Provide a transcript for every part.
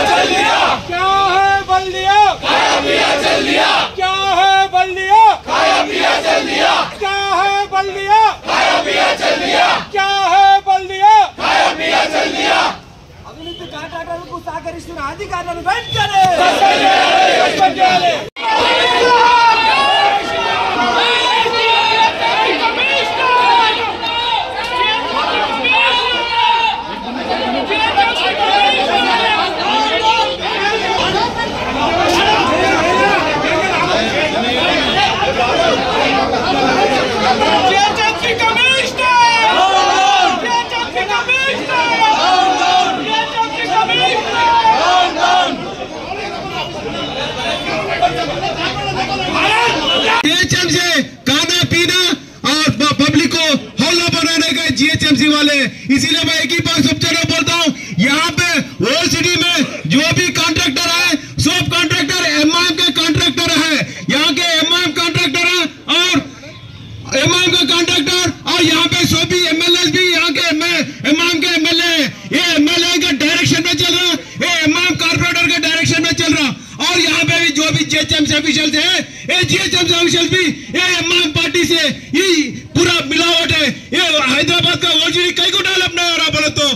क्या है बल्दिया खाया पिया चल दिया, क्या है बल्दिया खाया पिया चल दिया, क्या है बल्दिया खाया पिया चल दिया, क्या है बल्दिया खाया पिया चल दिया। అవినీతి కాంట్రాక్టర్లకు సహకరిస్తున్న అధికారులను వెంటనే సస్పెండ్ చేయాలి। जीएचएमसी वाले, इसीलिए मैं एक ही बात सबसे बोलता हूँ, यहाँ पे ओल्ड सिटी में जो भी कॉन्ट्रैक्टर है सब कॉन्ट्रैक्टर एमआईएम के कॉन्ट्रैक्टर है, यहाँ के एमआईएम कॉन्ट्रैक्टर है और एमआईएम का कॉन्ट्रैक्टर और यहाँ पे सभी एमएलए भी यहाँ के एमआईएम के एमएलए है। ये एमएलए के डायरेक्शन में चल रहा, ये एमआईएम कॉर्पोरेटर के डायरेक्शन में चल रहा और यहाँ पे भी जो भी जीएचएमसी ऑफिशियल है, ये जीएचएमसी ऑफिशियल भी ये एमआईएम पार्टी से ये पूरा मिलावट है। ये हैदराबाद का ओजीडी कई को डेवलप नहीं हो रहा बोले तो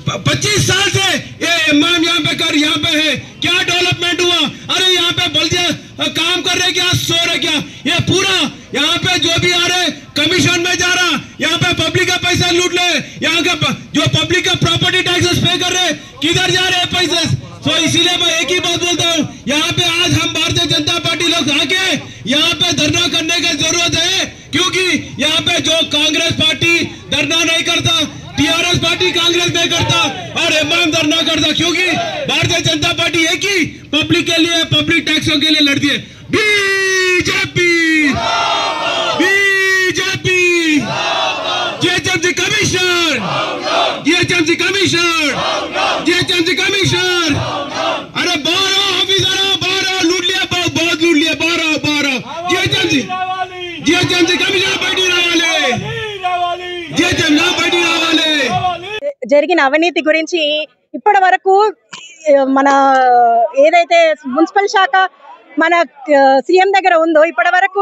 25 साल से ये एमआईएम यहाँ पे कर यहाँ पे है, क्या डेवलपमेंट हुआ? अरे यहाँ पे बल्दिया काम कर रहे क्या, सो रहे क्या? ये पूरा यहाँ पे जो भी आ रहे कमीशन में जा रहा, यहाँ पे पब्लिक का पैसा लूट ले, यहाँ का जो पब्लिक का प्रॉपर्टी टैक्सेस पे कर रहे किधर जा रहे पैसे? तो इसीलिए मैं एक ही बात बोलता हूँ, यहाँ पे आज हम भारतीय जनता पार्टी लोग आके यहाँ पे धरना करने की जरूरत है, क्योंकि यहाँ पे जो कांग्रेस पार्टी धरना नहीं करता, टीआरएस पार्टी कांग्रेस नहीं करता और एमआईएम धरना करता, क्योंकि भारतीय जनता पार्टी एक ही पब्लिक के लिए पब्लिक टैक्सों के लिए लड़ती है। BJP BJP GHMC commissioner GHMC commissioner GHMC commissioner, अरे 12 ऑफिसर 12 लूट लिया, बहुत लूट लिया, 12 जीएचएमसी कमिश्नर बैठी रावाले, जीएचएमसी बैठी रावाले। జరిగిన అవినీతి గురించి ఇప్పటి వరకు మన ఏదైతే మున్సిపల్ శాఖ మన సీఎం దగ్గర ఉందో ఇప్పటి వరకు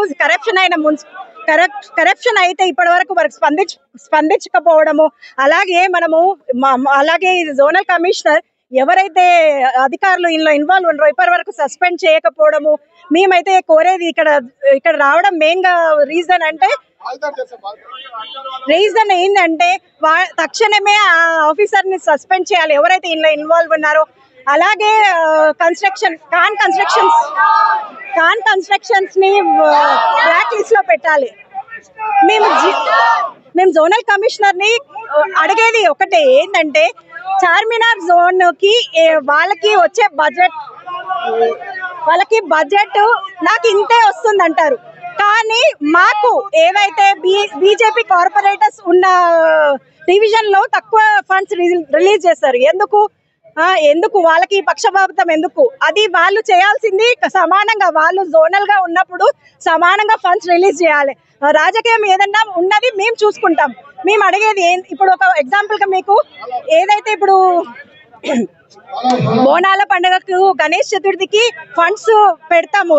కరప్షన్ అయితే ఇప్పటి వరకు స్పందించకపోవడము, అలాగే జోనల్ కమిషనర్ ఎవరైతే అధికారులు ఇందులో ఇన్వాల్వ్ ఉన్నారో ఇప్పటి వరకు సస్పెండ్ చేయకపోవడము, మేమైతే కోరేది ఇక్కడ రావడం మెయిన్ గా రీజన్ ఏంటంటే తక్షణమే ఆ ఆఫీసర్ ని సస్పెండ్ చేయాలి ఎవరైతే ఇందులో ఇన్వాల్వ్ ఉన్నారో। అలాగే ఖాన్ కన్స్ట్రక్షన్స్ ని బ్లాక్ లిస్ట్ లో పెట్టాలి। మేము జోనల్ కమిషనర్ ని అడిగేది ఒకటే ఏంటంటే చార్మినార్ జోన్ కి వాళ్ళకి వచ్చే బడ్జెట్ నాకు ఇంతే వస్తుంది అంటారు, కానీ మాకు ఏవైతే బీజేపీ కార్పొరేటర్స్ ఉన్న డివిజన్ లో తక్కువ ఫండ్స్ రిలీజ్ చేస్తారు। ఎందుకు వాళ్ళకి పక్షపాతం ఎందుకు? అది వాళ్ళు చేయాల్సింది సమానంగా, వాళ్ళు జోనల్ గా ఉన్నప్పుడు సమానంగా ఫండ్స్ రిలీజ్ చేయాలి। రాజకీయం ఏదన్నా ఉన్నది మేము చూసుకుంటాం। మేము అడిగేది ఇప్పుడు ఒక ఎగ్జాంపుల్ గా మీకు ఏదైతే ఇప్పుడు బోనాల పండుగకు గణేష్ చతుర్థికి ఫండ్స్ పెడతాము,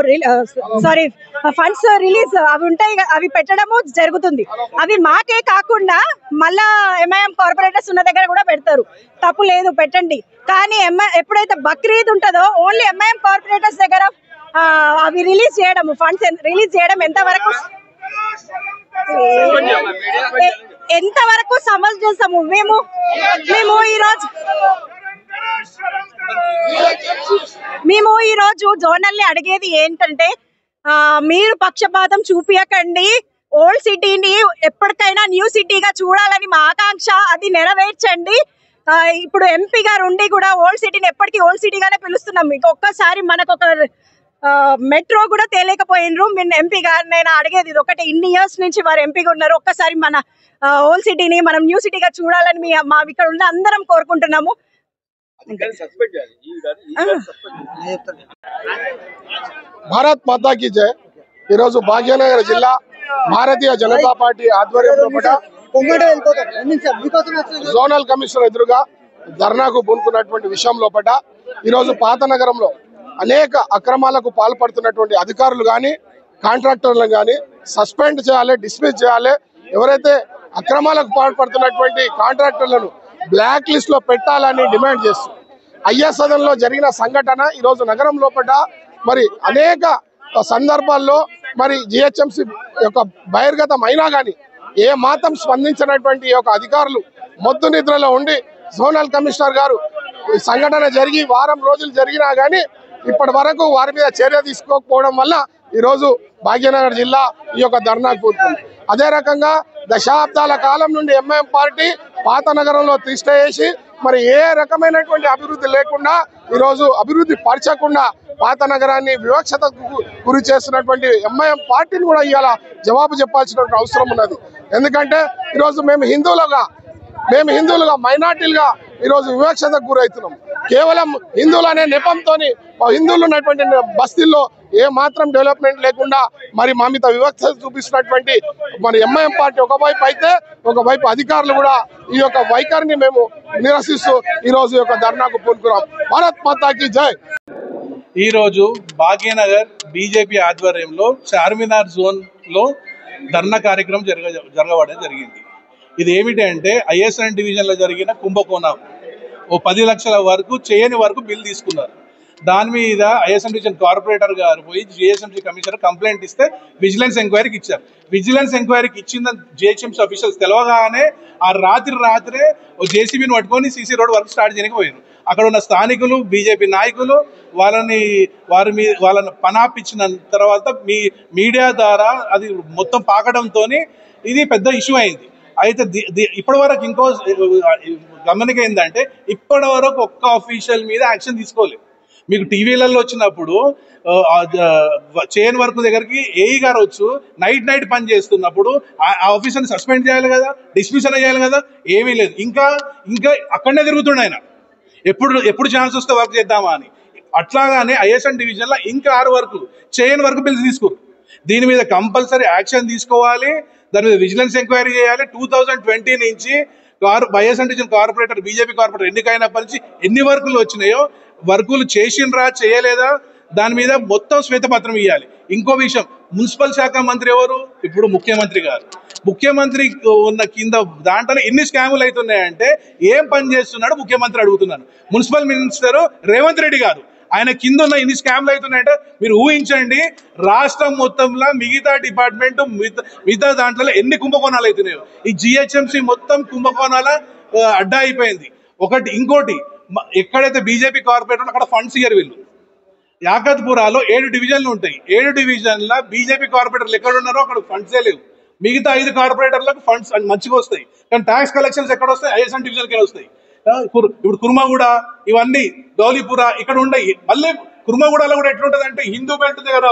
ఫండ్స్ రిలీజ్ అవి ఉంటాయి, అవి పెట్టడము జరుగుతుంది। అవి మాకే కాకుండా మళ్ళా ఎంఐఎం కార్పొరేటర్స్ ఉన్న దగ్గర కూడా పెడతారు, తప్పు లేదు పెట్టండి। కానీ ఎప్పుడైతే బక్రీద్ ఉంటుందో ఓన్లీ ఎంఐఎం కార్పొరేటర్స్ దగ్గర అవి రిలీజ్ చేయడం, ఫండ్స్ రిలీజ్ చేయడం ఎంతవరకు సమంజసము? మేము ఈ రోజు జోనల్ ని అడిగేది ఏంటంటే మీరు పక్షపాతం చూపియకండి, ఓల్డ్ సిటీని ఎప్పటికైనా న్యూ సిటీగా చూడాలని మా ఆకాంక్ష, అది నెరవేర్చండి। ఇప్పుడు ఎంపీ గారు ఉండి కూడా ఓల్డ్ సిటీని ఎప్పటికీ ఓల్డ్ సిటీగానే పిలుస్తున్నాం। ఒక్కసారి మనకు ఒక మెట్రో కూడా తేలేకపోయినరు। మీరు ఎంపీ గారినైనా అడిగేది ఇది ఒకటి, ఇన్ని ఇయర్స్ నుంచి వారు ఎంపీగా ఉన్నారు, ఒక్కసారి మన ఓల్డ్ సిటీని మనం న్యూ సిటీగా చూడాలని మా ఇక్కడ ఉన్న అందరం కోరుకుంటున్నాము। భారత్ మాతా కీ జై। ఈరోజు భాగ్యనగర్ జిల్లా భారతీయ జనతా పార్టీ ఆధ్వర్యంలో జోనల్ కమిషనర్ ఎదురుగా ధర్నాకు పూనుకున్నటువంటి విషయం లోపల ఈరోజు పాత నగరంలో అనేక అక్రమాలకు పాల్పడుతున్నటువంటి అధికారులు కానీ కాంట్రాక్టర్లను కానీ సస్పెండ్ చేయాలి, డిస్మిస్ చేయాలి. ఎవరైతే అక్రమాలకు పాల్పడుతున్నటువంటి కాంట్రాక్టర్లను బ్లాక్ లిస్ట్ లో పెట్టాలని డిమాండ్ చేస్తుంది. అయ్యా సదన్లో జరిగిన సంఘటన ఈరోజు నగరం లోపల మరి అనేక సందర్భాల్లో మరి జిహెచ్ఎంసీ యొక్క బహిర్గతం అయినా కానీ ఏ మాత్రం స్పందించినటువంటి యొక్క అధికారులు మొద్దు నిద్రలో ఉండి జోనల్ కమిషనర్ గారు సంఘటన జరిగి వారం రోజులు జరిగినా కానీ ఇప్పటి వరకు వారి మీద చర్య తీసుకోకపోవడం వల్ల ఈరోజు భాగ్యనగర్ జిల్లా ఈ యొక్క ధర్నాకు పూనుకుంది. అదే రకంగా దశాబ్దాల కాలం నుండి ఎంఐఎం పార్టీ పాత నగరంలో తిష్ట వేసి మరి ఏ రకమైనటువంటి అభివృద్ధి లేకుండా ఈరోజు అభివృద్ధి పరచకుండా పాత నగరాన్ని వివక్షతకు గురి చేస్తున్నటువంటి ఎంఐఎం పార్టీని కూడా ఇవాళ జవాబు చెప్పాల్సినటువంటి అవసరం ఉన్నది. ఎందుకంటే ఈరోజు మేము హిందువులుగా మైనార్టీలుగా ఈరోజు వివక్షతకు గురవుతున్నాం. కేవలం హిందువులు అనే నెపంతో హిందువులు ఉన్నటువంటి బస్తీల్లో ఏ మాత్రం డెవలప్మెంట్ లేకుండా మరి మా మీద వివక్ష చూపిస్తున్నటువంటి మరి ఎంఐఎం పార్టీ ఒకవైపు అయితే ఒకవైపు అధికారులు కూడా ఈ యొక్క వైఖరిని మేము నిరసిస్తూ ఈరోజు యొక్క ధర్నాకు పూనుకున్నాం. భారత్ మాతాకి జై. ఈరోజు భాగ్యనగర్ బీజేపీ ఆధ్వర్యంలో చార్మినార్ జోన్ లో ధర్నా కార్యక్రమం జరగడం జరిగింది. ఇది ఏమిటి అంటే ఐఎస్ఎన్ డివిజన్ లో జరిగిన కుంభకోణం ఓ 10 లక్షల వరకు చేయని వరకు బిల్ తీసుకున్నారు. దాని మీద ఐఎస్ఎన్ డివిజన్ కార్పొరేటర్ గారు పోయి జిహెచ్ఎంసీ కమిషనర్ కంప్లైంట్ ఇస్తే విజిలెన్స్ ఎంక్వైరీకి ఇచ్చారు. విజిలెన్స్ ఎంక్వైరీకి ఇచ్చిన జిహెచ్ఎంసీ ఆఫీషియల్స్ తెలవగానే ఆ రాత్రే ఓ జేసీబీని పట్టుకొని సీసీ రోడ్ వర్క్ స్టార్ట్ చేయడానికి పోయారు. అక్కడ ఉన్న స్థానికులు బీజేపీ నాయకులు వాళ్ళని పనాపించిన తర్వాత మీడియా ద్వారా అది మొత్తం పాకడంతో ఇది పెద్ద ఇష్యూ అయింది. అయితే ఇప్పటి వరకు ఇంకో గమనిక ఏంటంటే ఇప్పటి వరకు ఒక్క అఫీషియల్ మీద యాక్షన్ తీసుకోలేదు. మీకు టీవీలలో వచ్చినప్పుడు చైన్ వర్క్ దగ్గరికి ఏఈ గారు వచ్చు నైట్ పని చేస్తున్నప్పుడు ఆ ఆఫీసర్ని సస్పెండ్ చేయాలి కదా, డిస్మిస్ అనే చేయాలి కదా, ఏమీ లేదు. ఇంకా అక్కడనే తిరుగుతుండే ఆయన. ఎప్పుడు ఛాన్స్ వస్తే వర్క్ చేద్దామా అని. అట్లాగానే ఐఎస్ఎన్ డివిజన్లో ఇంకా 6 వరకు చైన్ వర్క్ బిల్స్ తీసుకోరు. దీని మీద కంపల్సరీ యాక్షన్ తీసుకోవాలి. దాని మీద విజిలెన్స్ ఎంక్వైరీ చేయాలి. 2020 నుంచి ISN division corporator BJP corporator ఎన్నికైనప్పటి నుంచి ఎన్ని వర్కులు వచ్చినాయో వర్కులు చేసిండ్రా చేయలేదా దాని మీద మొత్తం శ్వేతపత్రం ఇవ్వాలి. ఇంకో విషయం, మున్సిపల్ శాఖ మంత్రి ఎవరు? ఇప్పుడు ముఖ్యమంత్రి గారు. ముఖ్యమంత్రి ఉన్న కింద దాంట్లో ఎన్ని స్కాములు అవుతున్నాయంటే ఏం పని చేస్తున్నాడు ముఖ్యమంత్రి అడుగుతున్నాను. మున్సిపల్ మినిస్టర్ రేవంత్ రెడ్డి గారు ఆయన కింద ఉన్న ఎన్ని స్కామ్లు అవుతున్నాయంటే మీరు ఊహించండి. రాష్ట్రం మొత్తంలో మిగతా డిపార్ట్మెంట్ మిగతా దాంట్లో ఎన్ని కుంభకోణాలు అవుతున్నాయో ఈ జిహెచ్ఎంసీ మొత్తం కుంభకోణాల అడ్డా అయిపోయింది. ఇంకోటి ఎక్కడైతే బీజేపీ కార్పొరేటర్ అక్కడ ఫండ్స్ ఇయ్యరు వీళ్ళు. యాకత్పురాలో 7 డివిజన్లు ఉంటాయి. 7 డివిజన్ల బీజేపీ కార్పొరేటర్లు ఎక్కడ ఉన్నారో అక్కడ ఫండ్సే లేవు. మిగతా 5 కార్పొరేటర్లకు ఫండ్స్ మంచిగా వస్తాయి. కానీ ట్యాక్స్ కలెక్షన్స్ ఎక్కడ వస్తాయి? ఐఎస్ఎన్ డివిజన్కి వస్తాయి. ఇప్పుడు కుర్మగూడ ఇవన్నీ గౌలీపుర ఇక్కడ ఉండయి. మళ్ళీ కుర్మగూడలో కూడా ఎట్లుంటది అంటే హిందూ బెల్ట్ దగ్గర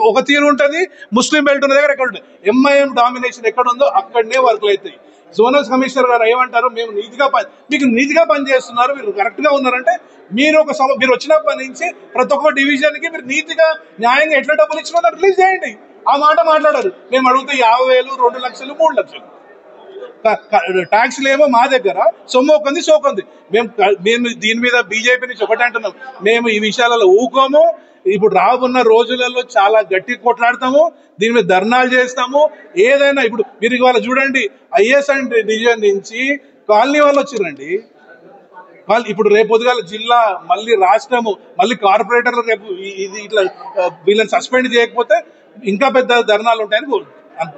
ఒక తీరు ఉంటుంది, ముస్లిం బెల్ట్ ఉన్న దగ్గర ఎక్కడ ఉంటుంది. ఎంఐఎం డామినేషన్ ఎక్కడ ఉందో అక్కడనే వర్క్లు అవుతాయి. జోనల్ కమిషనర్ గారు ఏమంటారు, మేము మీకు నీతిగా పని చేస్తున్నారు, మీరు కరెక్ట్ గా ఉన్నారంటే మీరు వచ్చినప్పటి నుంచి ప్రతి ఒక్క డివిజన్ కి మీరు నీతిగా న్యాయంగా ఎట్లా డబ్బులు ఇచ్చినా రిలీజ్ చేయండి. ఆ మాట మాట్లాడారు. మేము అడిగితే 50,000, 2 లక్షలు, 3 లక్షలు ట్యాక్స్లు ఏమో మా దగ్గర సొమ్ముకుంది సోకుంది. మేము దీని మీద బీజేపీ నుంచి ఒకటి అంటున్నాం, మేము ఈ విషయాలలో ఊకోము. ఇప్పుడు రాబోన్న రోజులలో చాలా గట్టి కొట్లాడతాము, దీని మీద ధర్నాలు చేస్తాము. ఏదైనా ఇప్పుడు మీరు ఇవాళ చూడండి, ఐఎస్ఎన్ డివిజన్ నుంచి కాలనీ వాళ్ళు వచ్చిరండి. ఇప్పుడు రేపు పొద్దుగాల జిల్లా మళ్ళీ రాష్ట్రము మళ్ళీ కార్పొరేటర్లు రేపు ఇది ఇట్లా వీళ్ళని సస్పెండ్ చేయకపోతే ఇంకా పెద్ద ధర్నాలు ఉంటాయని కోరుకుంటున్నాను.